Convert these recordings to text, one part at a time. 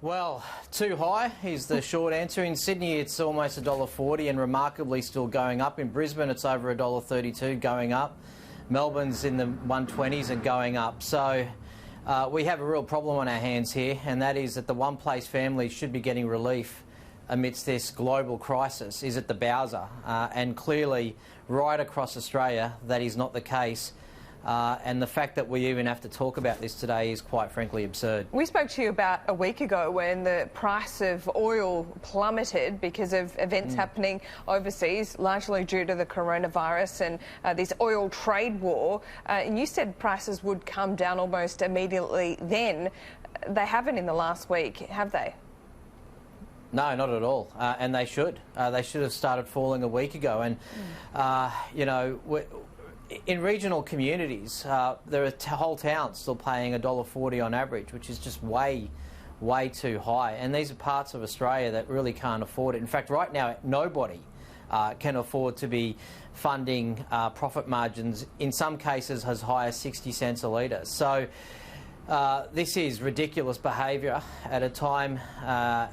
Well, too high is the short answer. In Sydney, it's almost $1.40 and remarkably still going up. In Brisbane, it's over $1.32 going up. Melbourne's in the 120s and going up. So we have a real problem on our hands here, and that is that the one place families should be getting relief amidst this global crisis is at the Bowser. And clearly, right across Australia, that is not the case. And the fact that we even have to talk about this today is quite frankly absurd. We spoke to you about a week ago when the price of oil plummeted because of events happening overseas, largely due to the coronavirus and this oil trade war. And you said prices would come down almost immediately then. They haven't in the last week, have they? No, not at all. And they should. They should have started falling a week ago. And, you know, in regional communities, there are whole towns still paying $1.40 on average, which is just way too high. And these are parts of Australia that really can't afford it. In fact, right now, nobody can afford to be funding profit margins, in some cases as high as 60 cents a litre. So this is ridiculous behaviour at a time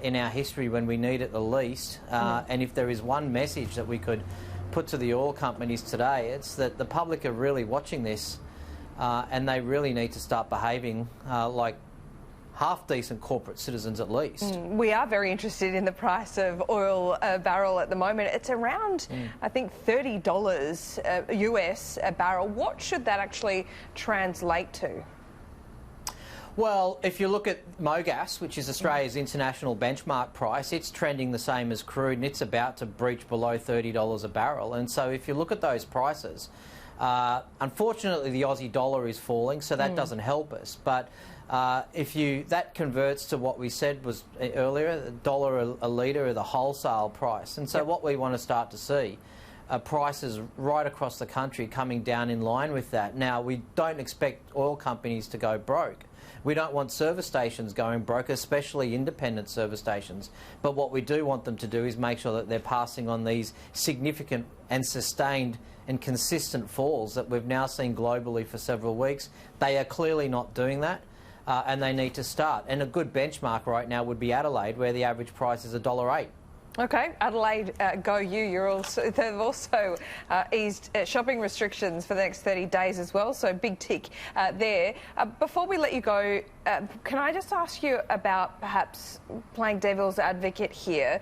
in our history when we need it the least. And if there is one message that we could put to the oil companies today, it's that the public are really watching this and they really need to start behaving like half-decent corporate citizens at least. We are very interested in the price of oil a barrel at the moment. It's around, I think, $30 US a barrel. What should that actually translate to? Well, if you look at MOGAS, which is Australia's international benchmark price, it's trending the same as crude and it's about to breach below $30 a barrel. And so if you look at those prices, unfortunately the Aussie dollar is falling, so that doesn't help us. But that converts to what we said was earlier, $1 a litre of the wholesale price. And so what we want to start to see prices right across the country coming down in line with that. Now, we don't expect oil companies to go broke. We don't want service stations going broke, especially independent service stations. But what we do want them to do is make sure that they're passing on these significant and sustained and consistent falls that we've now seen globally for several weeks. They are clearly not doing that, and they need to start. And a good benchmark right now would be Adelaide, where the average price is $1.08. Okay, Adelaide, go you. They've also eased shopping restrictions for the next 30 days as well, so big tick there. Before we let you go, can I just ask you about perhaps playing devil's advocate here?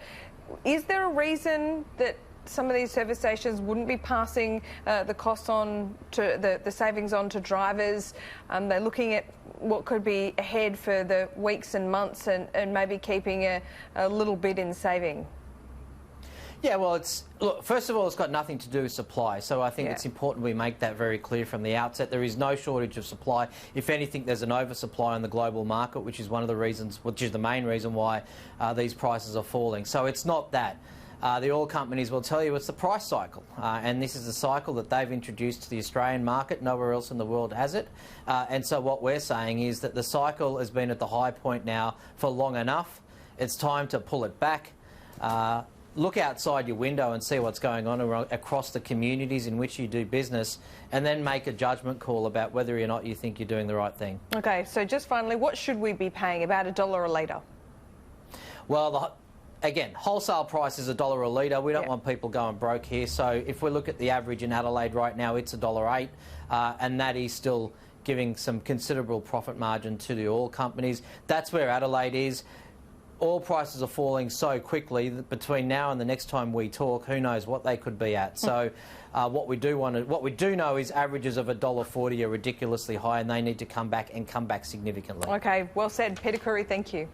Is there a reason that some of these service stations wouldn't be passing the cost on to the savings on to drivers? They're looking at what could be ahead for the weeks and months and maybe keeping a little bit in saving. Yeah, well, look, first of all, it's got nothing to do with supply, so I think it's important we make that very clear from the outset. There is no shortage of supply. If anything, there's an oversupply on the global market, which is one of the reasons, which is the main reason why these prices are falling. So it's not that. The oil companies will tell you it's the price cycle, and this is a cycle that they've introduced to the Australian market. Nowhere else in the world has it. And so what we're saying is that the cycle has been at the high point now for long enough. It's time to pull it back. Look outside your window and see what's going on across the communities in which you do business, and then make a judgment call about whether or not you think you're doing the right thing. Okay, so just finally, what should we be paying? About $1 a litre? Well, again, wholesale price is $1 a litre. We don't want people going broke here. So if we look at the average in Adelaide right now, it's $1.08, and that is still giving some considerable profit margin to the oil companies. That's where Adelaide is. Oil prices are falling so quickly that between now and the next time we talk, who knows what they could be at. So what we do know is averages of $1.40 are ridiculously high, and they need to come back and come back significantly. Okay, well said. Peter Khoury, thank you.